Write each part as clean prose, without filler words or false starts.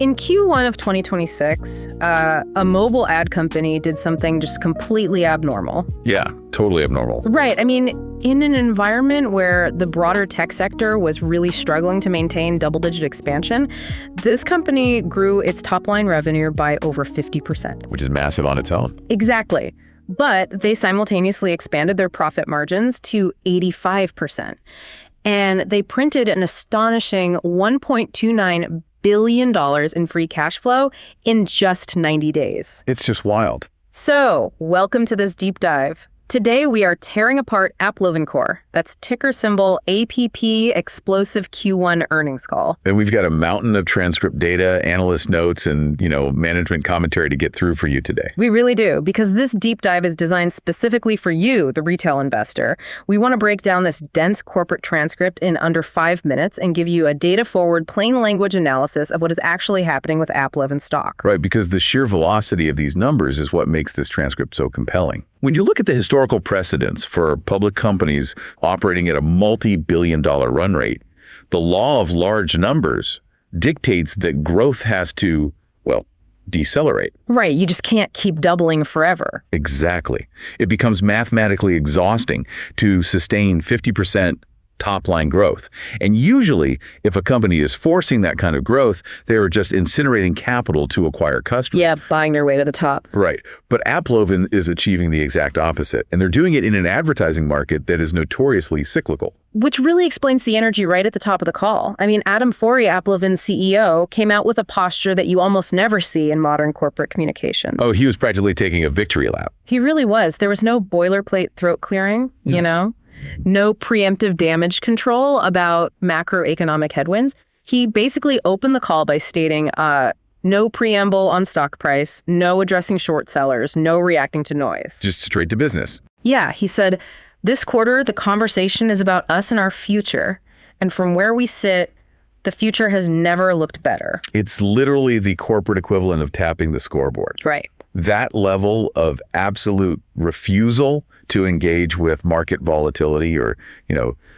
In Q1 of 2026, a mobile ad company did something just completely abnormal. Yeah, totally abnormal. Right. I mean, in an environment where the broader tech sector was really struggling to maintain double-digit expansion, this company grew its top-line revenue by over 50%. Which is massive on its own. Exactly. But they simultaneously expanded their profit margins to 85%. And they printed an astonishing $1.29 billion in free cash flow in just 90 days. It's just wild. So, welcome to this deep dive. Today, we are tearing apart Applovin Corp. That's ticker symbol APP explosive Q1 earnings call. And we've got a mountain of transcript data, analyst notes, and, management commentary to get through for you today. We really do, because this deep dive is designed specifically for you, the retail investor. We want to break down this dense corporate transcript in under 5 minutes and give you a data-forward, plain language analysis of what is actually happening with Applovin stock. Right, because the sheer velocity of these numbers is what makes this transcript so compelling. When you look at the historical precedents for public companies operating at a multi-billion-dollar run rate, the law of large numbers dictates that growth has to, decelerate. Right, you just can't keep doubling forever. Exactly. It becomes mathematically exhausting to sustain 50% top-line growth. And usually, if a company is forcing that kind of growth, they are just incinerating capital to acquire customers. Yeah, buying their way to the top. Right. But Applovin is achieving the exact opposite. And they're doing it in an advertising market that is notoriously cyclical. Which really explains the energy right at the top of the call. I mean, Adam Ferughi, Applovin's CEO, came out with a posture that you almost never see in modern corporate communications. Oh, he was practically taking a victory lap. He really was. There was no boilerplate throat clearing, No preemptive damage control about macroeconomic headwinds. He basically opened the call by stating, no preamble on stock price, no addressing short sellers, no reacting to noise. Just straight to business. Yeah, he said, this quarter, the conversation is about us and our future. And from where we sit, the future has never looked better. It's literally the corporate equivalent of tapping the scoreboard. Right. That level of absolute refusal to engage with market volatility or,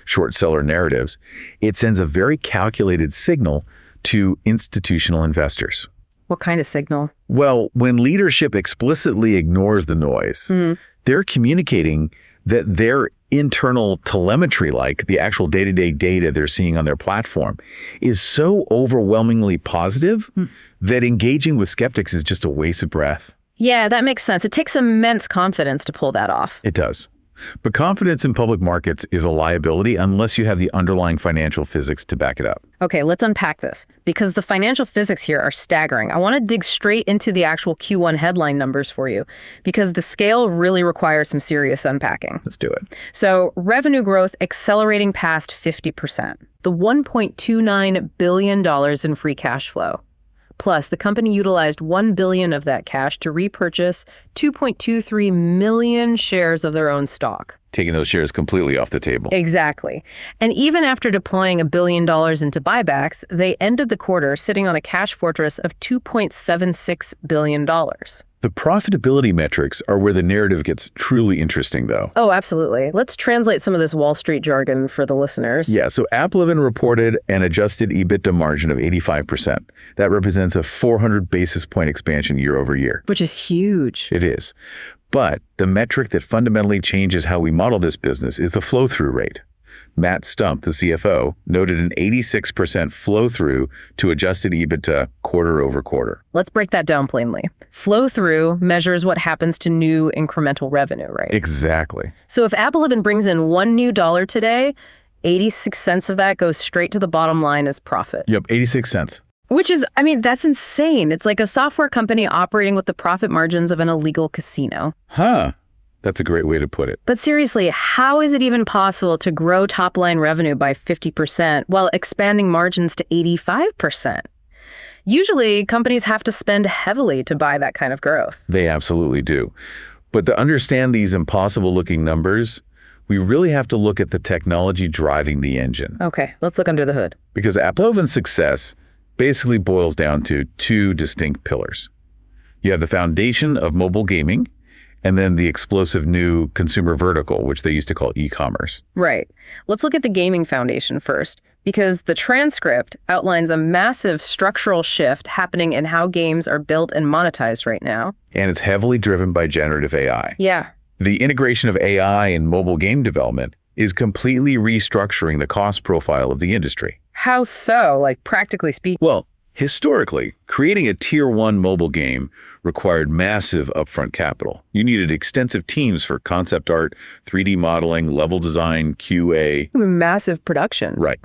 short seller narratives, it sends a very calculated signal to institutional investors. What kind of signal? Well, when leadership explicitly ignores the noise, they're communicating that their internal telemetry, like the actual day-to-day data they're seeing on their platform, is so overwhelmingly positive that engaging with skeptics is just a waste of breath. Yeah, that makes sense. It takes immense confidence to pull that off. It does. But confidence in public markets is a liability unless you have the underlying financial physics to back it up. Okay, let's unpack this, because the financial physics here are staggering. I want to dig straight into the actual Q1 headline numbers for you, because the scale really requires some serious unpacking. Let's do it. So, revenue growth accelerating past 50%. The $1.29 billion in free cash flow. Plus, the company utilized $1 billion of that cash to repurchase 2.23 million shares of their own stock. Taking those shares completely off the table. Exactly. And even after deploying $1 billion into buybacks, they ended the quarter sitting on a cash fortress of $2.76 billion. The profitability metrics are where the narrative gets truly interesting, though. Oh, absolutely. Let's translate some of this Wall Street jargon for the listeners. Yeah, so Applovin reported an adjusted EBITDA margin of 85%. That represents a 400 basis point expansion year over year. Which is huge. It is. But the metric that fundamentally changes how we model this business is the flow-through rate. Matt Stumpf, the CFO, noted an 86% flow-through to adjusted EBITDA quarter over quarter. Let's break that down plainly. Flow-through measures what happens to new incremental revenue, right? Exactly. So if Applovin brings in $1 new today, 86 cents of that goes straight to the bottom line as profit. Yep, 86 cents. Which is, that's insane. It's like a software company operating with the profit margins of an illegal casino. Huh. That's a great way to put it. But seriously, how is it even possible to grow top-line revenue by 50% while expanding margins to 85%? Usually, companies have to spend heavily to buy that kind of growth. They absolutely do. But to understand these impossible-looking numbers, we really have to look at the technology driving the engine. Okay, let's look under the hood. Because Applovin's success basically boils down to two distinct pillars. You have the foundation of mobile gaming, and then the explosive new consumer vertical, which they used to call e-commerce. Right. Let's look at the gaming foundation first. because the transcript outlines a massive structural shift happening in how games are built and monetized right now. And it's heavily driven by generative AI. Yeah. The integration of AI in mobile game development is completely restructuring the cost profile of the industry. How so, like practically speaking? Well, historically, creating a tier 1 mobile game required massive upfront capital. You needed extensive teams for concept art, 3D modeling, level design, QA. Massive production. Right.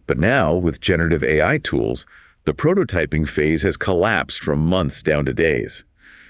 But now, with generative AI tools, the prototyping phase has collapsed from months down to days.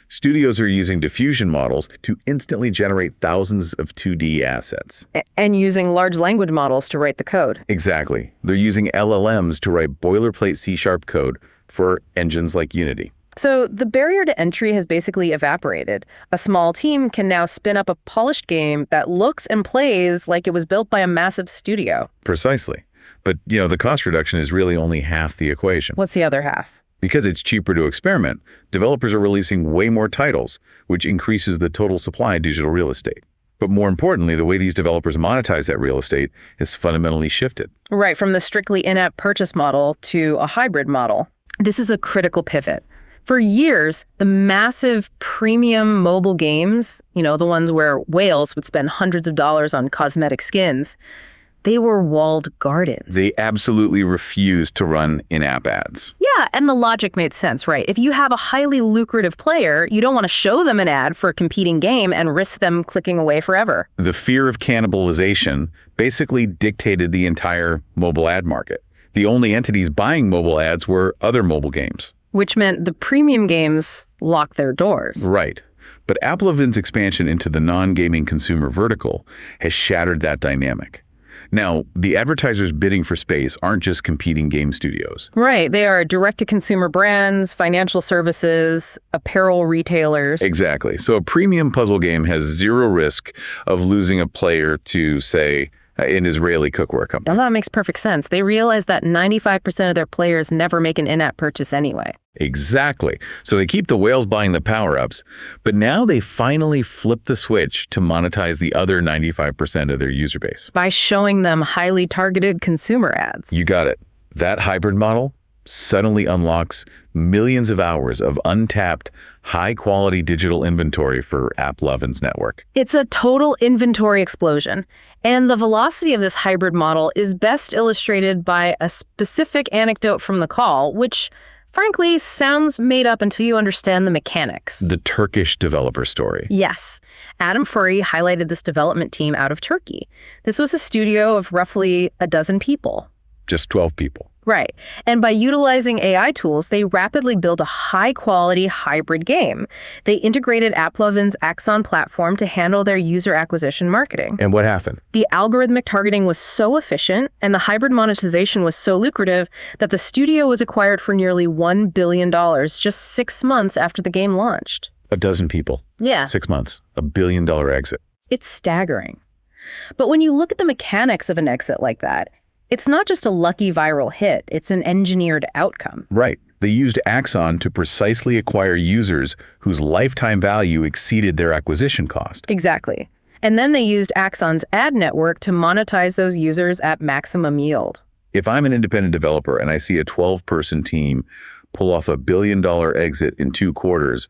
Studios are using diffusion models to instantly generate thousands of 2D assets. And using large language models to write the code. Exactly. They're using LLMs to write boilerplate C# code for engines like Unity. So the barrier to entry has basically evaporated. A small team can now spin up a polished game that looks and plays like it was built by a massive studio. Precisely. But, the cost reduction is really only half the equation. What's the other half? Because it's cheaper to experiment, developers are releasing way more titles, which increases the total supply of digital real estate. But more importantly, the way these developers monetize that real estate has fundamentally shifted. Right, from the strictly in-app purchase model to a hybrid model. This is a critical pivot. For years, the massive premium mobile games, the ones where whales would spend hundreds of dollars on cosmetic skins, they were walled gardens. They absolutely refused to run in-app ads. Yeah, and the logic made sense, right? If you have a highly lucrative player, you don't want to show them an ad for a competing game and risk them clicking away forever. The fear of cannibalization basically dictated the entire mobile ad market. The only entities buying mobile ads were other mobile games. Which meant the premium games locked their doors. Right. But Applovin's expansion into the non-gaming consumer vertical has shattered that dynamic. Now, the advertisers bidding for space aren't just competing game studios. Right. They are direct-to-consumer brands, financial services, apparel retailers. Exactly. So a premium puzzle game has zero risk of losing a player to, say, an Israeli cookware company. Now that makes perfect sense. They realize that 95% of their players never make an in-app purchase anyway. Exactly. So they keep the whales buying the power-ups, but now they finally flip the switch to monetize the other 95% of their user base. By showing them highly targeted consumer ads. You got it. That hybrid model suddenly unlocks millions of hours of untapped, high-quality digital inventory for Applovin's network. It's a total inventory explosion. And the velocity of this hybrid model is best illustrated by a specific anecdote from the call, which frankly sounds made up until you understand the mechanics. The Turkish developer story. Yes. Adam Ferughi highlighted this development team out of Turkey. This was a studio of roughly a dozen people. Just 12 people. Right. And by utilizing AI tools, they rapidly built a high-quality hybrid game. They integrated Applovin's Axon platform to handle their user acquisition marketing. And what happened? The algorithmic targeting was so efficient and the hybrid monetization was so lucrative that the studio was acquired for nearly $1 billion just 6 months after the game launched. A dozen people. Yeah. 6 months. $1 billion exit. It's staggering. But when you look at the mechanics of an exit like that, it's not just a lucky viral hit, it's an engineered outcome. Right. They used Axon to precisely acquire users whose lifetime value exceeded their acquisition cost. Exactly. And then they used Axon's ad network to monetize those users at maximum yield. If I'm an independent developer and I see a 12-person team pull off $1 billion exit in 2 quarters,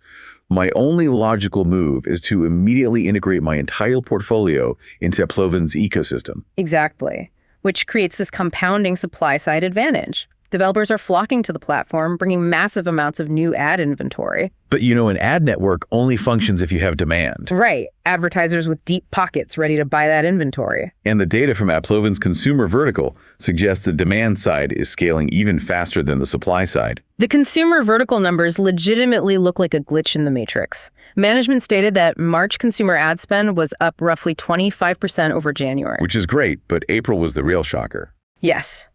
my only logical move is to immediately integrate my entire portfolio into Applovin's ecosystem. Exactly. Which creates this compounding supply-side advantage. Developers are flocking to the platform, bringing massive amounts of new ad inventory. But an ad network only functions if you have demand. Right. Advertisers with deep pockets ready to buy that inventory. And the data from Applovin's consumer vertical suggests the demand side is scaling even faster than the supply side. The consumer vertical numbers legitimately look like a glitch in the matrix. Management stated that March consumer ad spend was up roughly 25% over January. Which is great, but April was the real shocker. Yes.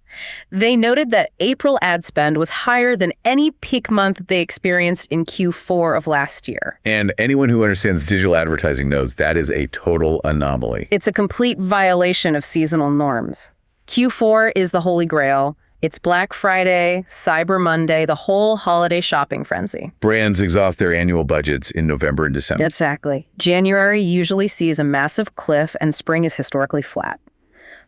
They noted that April ad spend was higher than any peak month they experienced in Q4 of last year. And anyone who understands digital advertising knows that is a total anomaly. It's a complete violation of seasonal norms. Q4 is the holy grail. It's Black Friday, Cyber Monday, the whole holiday shopping frenzy. Brands exhaust their annual budgets in November and December. Exactly. January usually sees a massive cliff and spring is historically flat.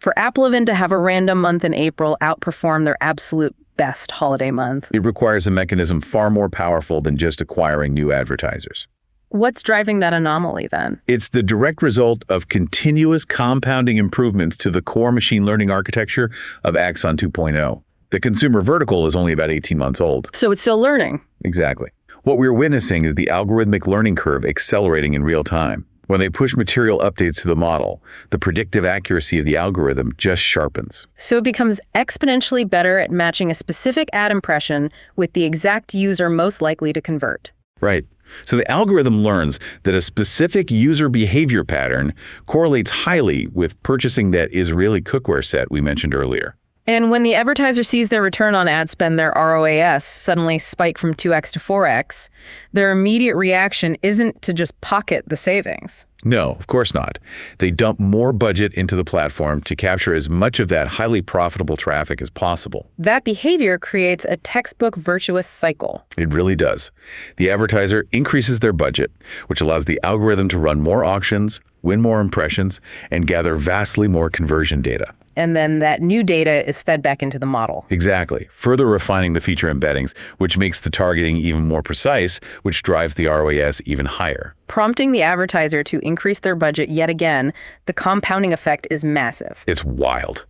For Applovin to have a random month in April outperform their absolute best holiday month. It requires a mechanism far more powerful than just acquiring new advertisers. What's driving that anomaly then? It's the direct result of continuous compounding improvements to the core machine learning architecture of Axon 2.0. The consumer vertical is only about 18 months old. So it's still learning. Exactly. What we're witnessing is the algorithmic learning curve accelerating in real time. When they push material updates to the model, the predictive accuracy of the algorithm just sharpens. So it becomes exponentially better at matching a specific ad impression with the exact user most likely to convert. Right. So the algorithm learns that a specific user behavior pattern correlates highly with purchasing that Israeli cookware set we mentioned earlier. And when the advertiser sees their return on ad spend, their ROAS, suddenly spike from 2x to 4x, their immediate reaction isn't to just pocket the savings. No, of course not. They dump more budget into the platform to capture as much of that highly profitable traffic as possible. That behavior creates a textbook virtuous cycle. It really does. The advertiser increases their budget, which allows the algorithm to run more auctions, win more impressions, and gather vastly more conversion data. And then that new data is fed back into the model. Exactly, further refining the feature embeddings, which makes the targeting even more precise, which drives the ROAS even higher. Prompting the advertiser to increase their budget yet again, the compounding effect is massive. It's wild.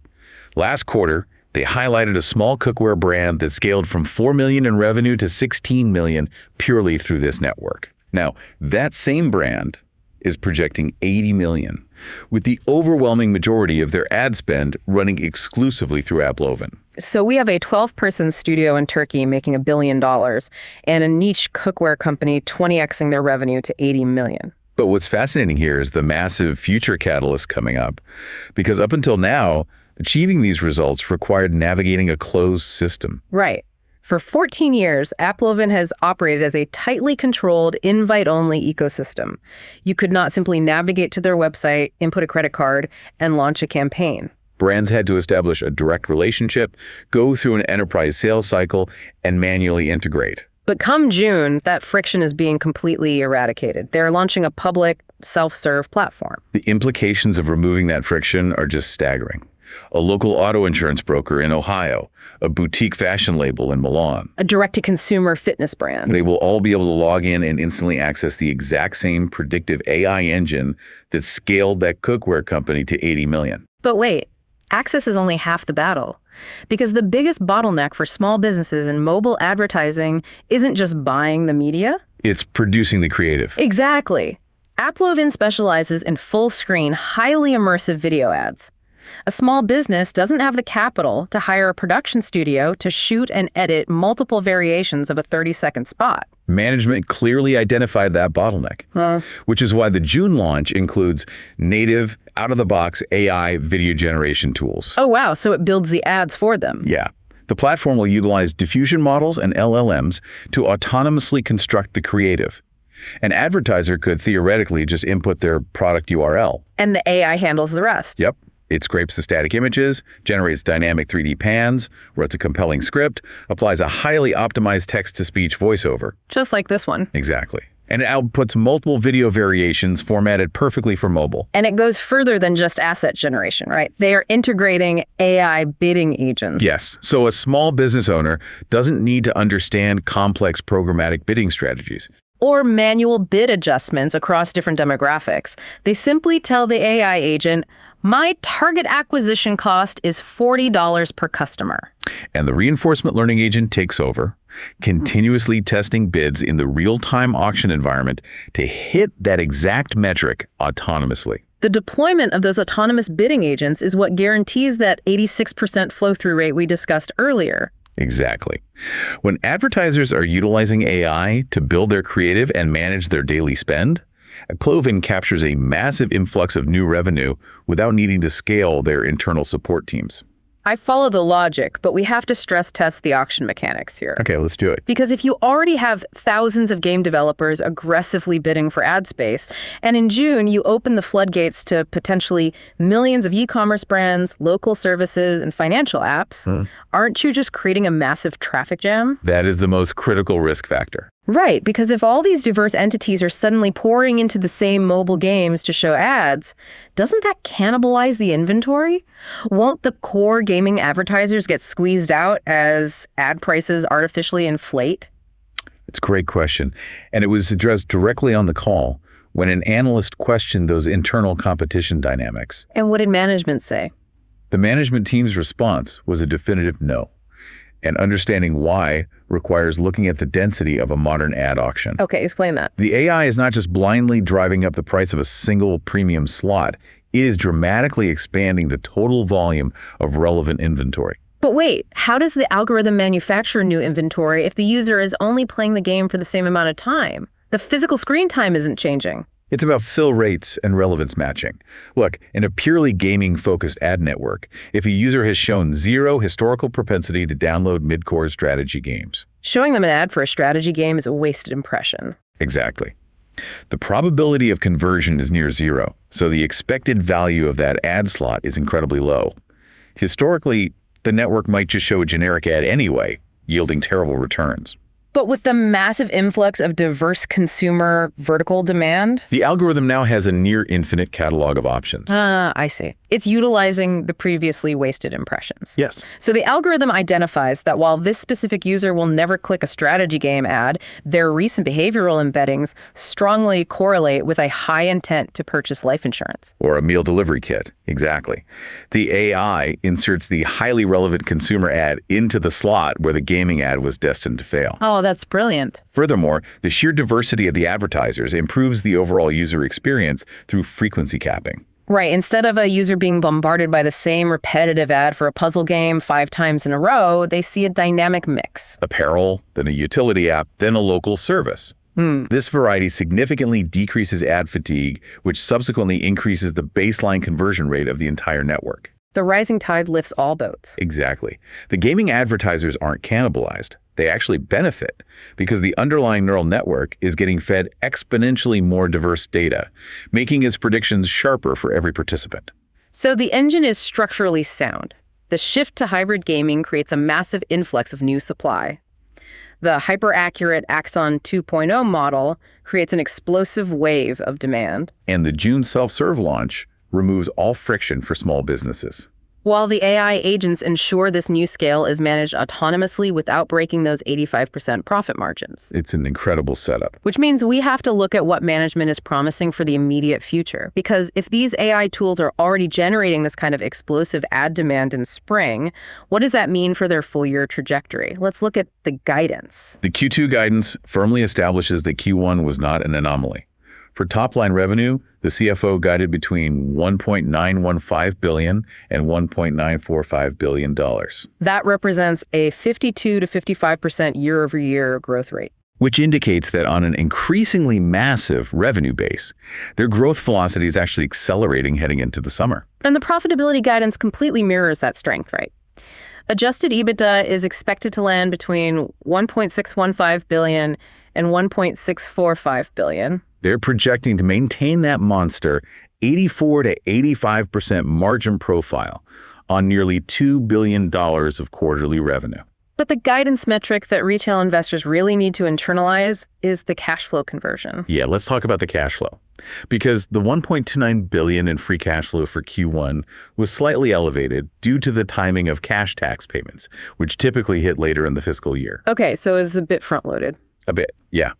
Last quarter, they highlighted a small cookware brand that scaled from $4 million in revenue to $16 million purely through this network. Now, that same brand is projecting $80 million, with the overwhelming majority of their ad spend running exclusively through Applovin. So we have a 12-person studio in Turkey making $1 billion and a niche cookware company 20xing their revenue to $80 million. But what's fascinating here is the massive future catalyst coming up, because up until now, achieving these results required navigating a closed system. Right. For 14 years, Applovin has operated as a tightly controlled, invite-only ecosystem. You could not simply navigate to their website, input a credit card, and launch a campaign. Brands had to establish a direct relationship, go through an enterprise sales cycle, and manually integrate. But come June, that friction is being completely eradicated. They're launching a public, self-serve platform. The implications of removing that friction are just staggering. A local auto insurance broker in Ohio, a boutique fashion label in Milan, a direct-to-consumer fitness brand. They will all be able to log in and instantly access the exact same predictive AI engine that scaled that cookware company to 80 million. But wait, access is only half the battle. Because the biggest bottleneck for small businesses in mobile advertising isn't just buying the media. It's producing the creative. Exactly. Applovin specializes in full-screen, highly immersive video ads. A small business doesn't have the capital to hire a production studio to shoot and edit multiple variations of a 30-second spot. Management clearly identified that bottleneck, which is why the June launch includes native, out-of-the-box AI video generation tools. Oh, wow. So it builds the ads for them. Yeah. The platform will utilize diffusion models and LLMs to autonomously construct the creative. An advertiser could theoretically just input their product URL. And the AI handles the rest. Yep. It scrapes the static images, generates dynamic 3D pans, writes a compelling script, applies a highly optimized text-to-speech voiceover. Just like this one. Exactly. And it outputs multiple video variations formatted perfectly for mobile. And it goes further than just asset generation, right? They are integrating AI bidding agents. Yes. So a small business owner doesn't need to understand complex programmatic bidding strategies. Or manual bid adjustments across different demographics. They simply tell the AI agent, my target acquisition cost is $40 per customer. And the reinforcement learning agent takes over, continuously testing bids in the real-time auction environment to hit that exact metric autonomously. The deployment of those autonomous bidding agents is what guarantees that 86% flow-through rate we discussed earlier. Exactly. When advertisers are utilizing AI to build their creative and manage their daily spend, Applovin captures a massive influx of new revenue without needing to scale their internal support teams. I follow the logic, but we have to stress test the auction mechanics here. Okay, let's do it. Because if you already have thousands of game developers aggressively bidding for ad space, and in June you open the floodgates to potentially millions of e-commerce brands, local services, and financial apps, aren't you just creating a massive traffic jam? That is the most critical risk factor. Right, because if all these diverse entities are suddenly pouring into the same mobile games to show ads, doesn't that cannibalize the inventory? Won't the core gaming advertisers get squeezed out as ad prices artificially inflate? It's a great question. And it was addressed directly on the call when an analyst questioned those internal competition dynamics. And what did management say? The management team's response was a definitive no. And understanding why requires looking at the density of a modern ad auction. Okay, explain that. The AI is not just blindly driving up the price of a single premium slot. It is dramatically expanding the total volume of relevant inventory. But wait, how does the algorithm manufacture new inventory if the user is only playing the game for the same amount of time? The physical screen time isn't changing. It's about fill rates and relevance matching. Look, in a purely gaming-focused ad network, if a user has shown zero historical propensity to download mid-core strategy games. Showing them an ad for a strategy game is a wasted impression. Exactly. The probability of conversion is near zero, so the expected value of that ad slot is incredibly low. Historically, the network might just show a generic ad anyway, yielding terrible returns. But with the massive influx of diverse consumer vertical demand? The algorithm now has a near infinite catalog of options. I see. It's utilizing the previously wasted impressions. Yes. So the algorithm identifies that while this specific user will never click a strategy game ad, their recent behavioral embeddings strongly correlate with a high intent to purchase life insurance. Or a meal delivery kit. Exactly. The AI inserts the highly relevant consumer ad into the slot where the gaming ad was destined to fail. Oh, that's brilliant. Furthermore, the sheer diversity of the advertisers improves the overall user experience through frequency capping. Right. Instead of a user being bombarded by the same repetitive ad for a puzzle game 5 times in a row, they see a dynamic mix. Apparel, then a utility app, then a local service. This variety significantly decreases ad fatigue, which subsequently increases the baseline conversion rate of the entire network. The rising tide lifts all boats. Exactly. The gaming advertisers aren't cannibalized. They actually benefit because the underlying neural network is getting fed exponentially more diverse data, making its predictions sharper for every participant. So the engine is structurally sound. The shift to hybrid gaming creates a massive influx of new supply. The hyper-accurate Axon 2.0 model creates an explosive wave of demand. And the June self-serve launch removes all friction for small businesses. While the AI agents ensure this new scale is managed autonomously without breaking those 85% profit margins. It's an incredible setup. Which means we have to look at what management is promising for the immediate future. Because if these AI tools are already generating this kind of explosive ad demand in spring, what does that mean for their full-year trajectory? Let's look at the guidance. The Q2 guidance firmly establishes that Q1 was not an anomaly. For top-line revenue, the CFO guided between $1.915 billion and $1.945 billion. That represents a 52 to 55% year-over-year growth rate. Which indicates that on an increasingly massive revenue base, their growth velocity is actually accelerating heading into the summer. And the profitability guidance completely mirrors that strength, right? Adjusted EBITDA is expected to land between $1.615 billion and $1.645 billion. They're projecting to maintain that monster 84 to 85% margin profile on nearly $2 billion of quarterly revenue. But the guidance metric that retail investors really need to internalize is the cash flow conversion. Yeah, let's talk about the cash flow. Because the $1.29 billion in free cash flow for Q1 was slightly elevated due to the timing of cash tax payments, which typically hit later in the fiscal year. Okay, so it's a bit front-loaded. A bit, yeah.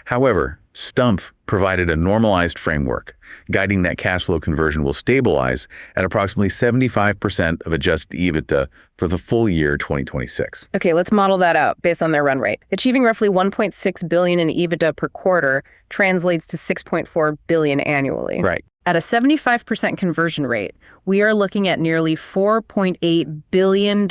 However, Stumpf provided a normalized framework, guiding that cash flow conversion will stabilize at approximately 75% of adjusted EBITDA for the full year 2026. Okay, let's model that out based on their run rate. Achieving roughly $1.6 billion in EBITDA per quarter translates to $6.4 billion annually. Right. At a 75% conversion rate, we are looking at nearly $4.8 billion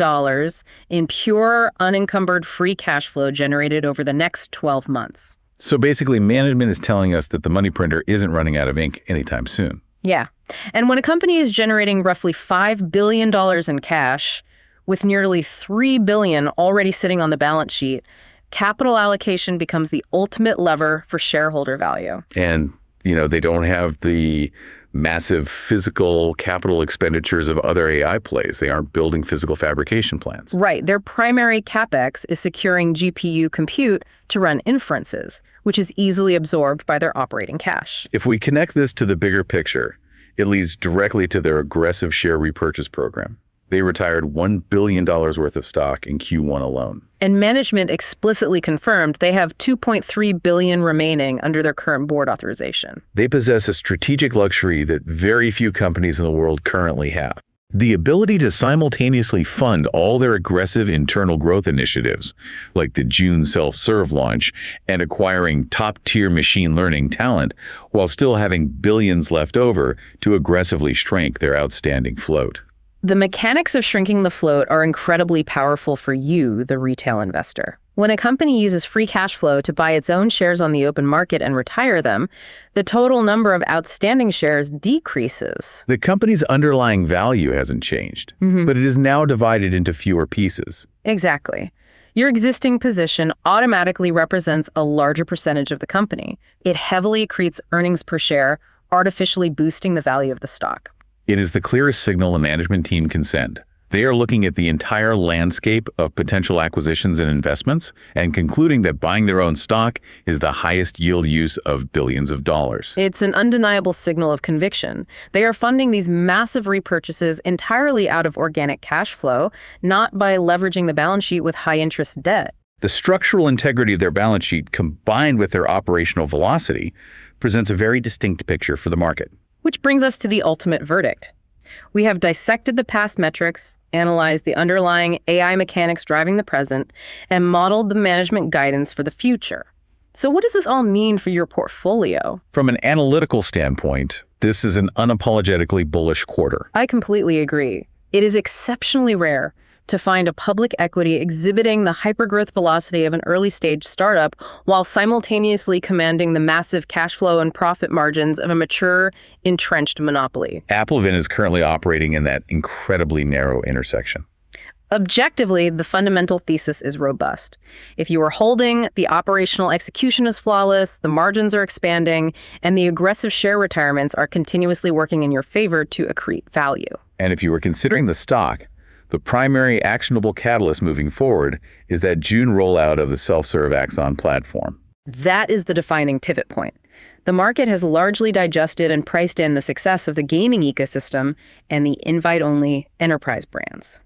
in pure, unencumbered free cash flow generated over the next 12 months. So basically, management is telling us that the money printer isn't running out of ink anytime soon. Yeah. And when a company is generating roughly $5 billion in cash, with nearly $3 billion already sitting on the balance sheet, capital allocation becomes the ultimate lever for shareholder value. And, they don't have the massive physical capital expenditures of other AI plays. They aren't building physical fabrication plants. Right. Their primary CapEx is securing GPU compute to run inferences, which is easily absorbed by their operating cash. If we connect this to the bigger picture, it leads directly to their aggressive share repurchase program. They retired $1 billion worth of stock in Q1 alone. And management explicitly confirmed they have $2.3 billion remaining under their current board authorization. They possess a strategic luxury that very few companies in the world currently have. The ability to simultaneously fund all their aggressive internal growth initiatives, like the June self-serve launch, and acquiring top-tier machine learning talent, while still having billions left over to aggressively shrink their outstanding float. The mechanics of shrinking the float are incredibly powerful for you, the retail investor. When a company uses free cash flow to buy its own shares on the open market and retire them, the total number of outstanding shares decreases. The company's underlying value hasn't changed, but it is now divided into fewer pieces. Exactly. Your existing position automatically represents a larger percentage of the company. It heavily accretes earnings per share, artificially boosting the value of the stock. It is the clearest signal a management team can send. They are looking at the entire landscape of potential acquisitions and investments and concluding that buying their own stock is the highest yield use of billions of dollars. It's an undeniable signal of conviction. They are funding these massive repurchases entirely out of organic cash flow, not by leveraging the balance sheet with high-interest debt. The structural integrity of their balance sheet combined with their operational velocity presents a very distinct picture for the market. Which brings us to the ultimate verdict. We have dissected the past metrics, analyzed the underlying AI mechanics driving the present, and modeled the management guidance for the future. So what does this all mean for your portfolio? From an analytical standpoint, this is an unapologetically bullish quarter. I completely agree. It is exceptionally rare to find a public equity exhibiting the hypergrowth velocity of an early-stage startup while simultaneously commanding the massive cash flow and profit margins of a mature, entrenched monopoly. Applovin is currently operating in that incredibly narrow intersection. Objectively, the fundamental thesis is robust. If you are holding, the operational execution is flawless, the margins are expanding, and the aggressive share retirements are continuously working in your favor to accrete value. And if you were considering the stock, the primary actionable catalyst moving forward is that June rollout of the self-serve Axon platform. That is the defining pivot point. The market has largely digested and priced in the success of the gaming ecosystem and the invite-only enterprise brands.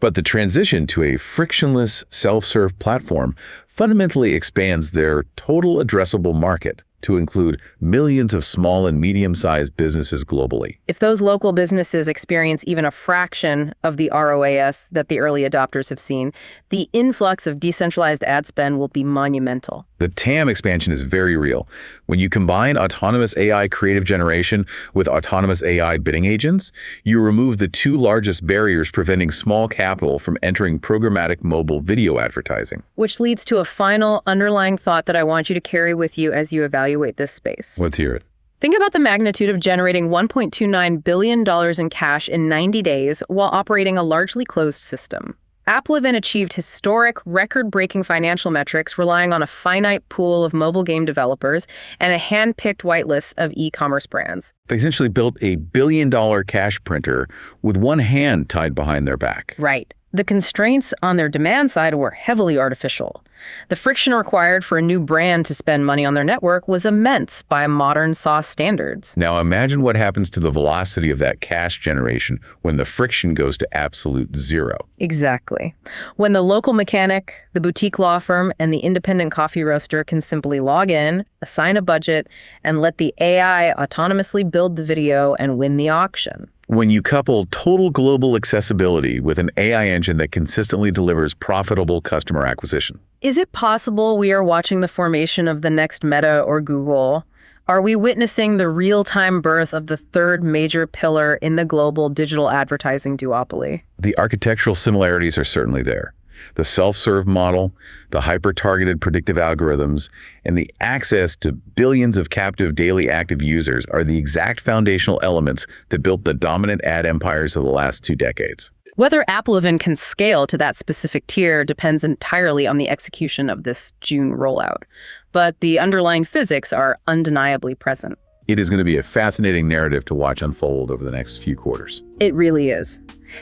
But the transition to a frictionless self-serve platform fundamentally expands their total addressable market to include millions of small and medium-sized businesses globally. If those local businesses experience even a fraction of the ROAS that the early adopters have seen, the influx of decentralized ad spend will be monumental. The TAM expansion is very real. When you combine autonomous AI creative generation with autonomous AI bidding agents, you remove the two largest barriers preventing small capital from entering programmatic mobile video advertising. Which leads to a final underlying thought that I want you to carry with you as you evaluate this space. Let's hear it. Think about the magnitude of generating $1.29 billion in cash in 90 days while operating a largely closed system. Applovin achieved historic, record-breaking financial metrics relying on a finite pool of mobile game developers and a hand-picked whitelist of e-commerce brands. They essentially built a billion-dollar cash printer with one hand tied behind their back. Right. The constraints on their demand side were heavily artificial. The friction required for a new brand to spend money on their network was immense by modern SaaS standards. Now imagine what happens to the velocity of that cash generation when the friction goes to absolute zero. Exactly. When the local mechanic, the boutique law firm, and the independent coffee roaster can simply log in, assign a budget, and let the AI autonomously build the video and win the auction. When you couple total global accessibility with an AI engine that consistently delivers profitable customer acquisition. Is it possible we are watching the formation of the next Meta or Google? Are we witnessing the real-time birth of the third major pillar in the global digital advertising duopoly? The architectural similarities are certainly there. The self-serve model, the hyper-targeted predictive algorithms, and the access to billions of captive daily active users are the exact foundational elements that built the dominant ad empires of the last 2 decades. Whether Applovin can scale to that specific tier depends entirely on the execution of this June rollout, but the underlying physics are undeniably present. It is going to be a fascinating narrative to watch unfold over the next few quarters. It really is.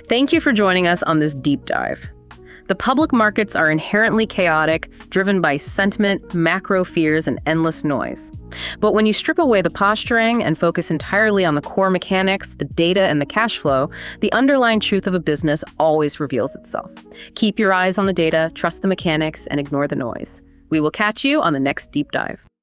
Thank you for joining us on this deep dive. The public markets are inherently chaotic, driven by sentiment, macro fears, and endless noise. But when you strip away the posturing and focus entirely on the core mechanics, the data, and the cash flow, the underlying truth of a business always reveals itself. Keep your eyes on the data, trust the mechanics, and ignore the noise. We will catch you on the next deep dive.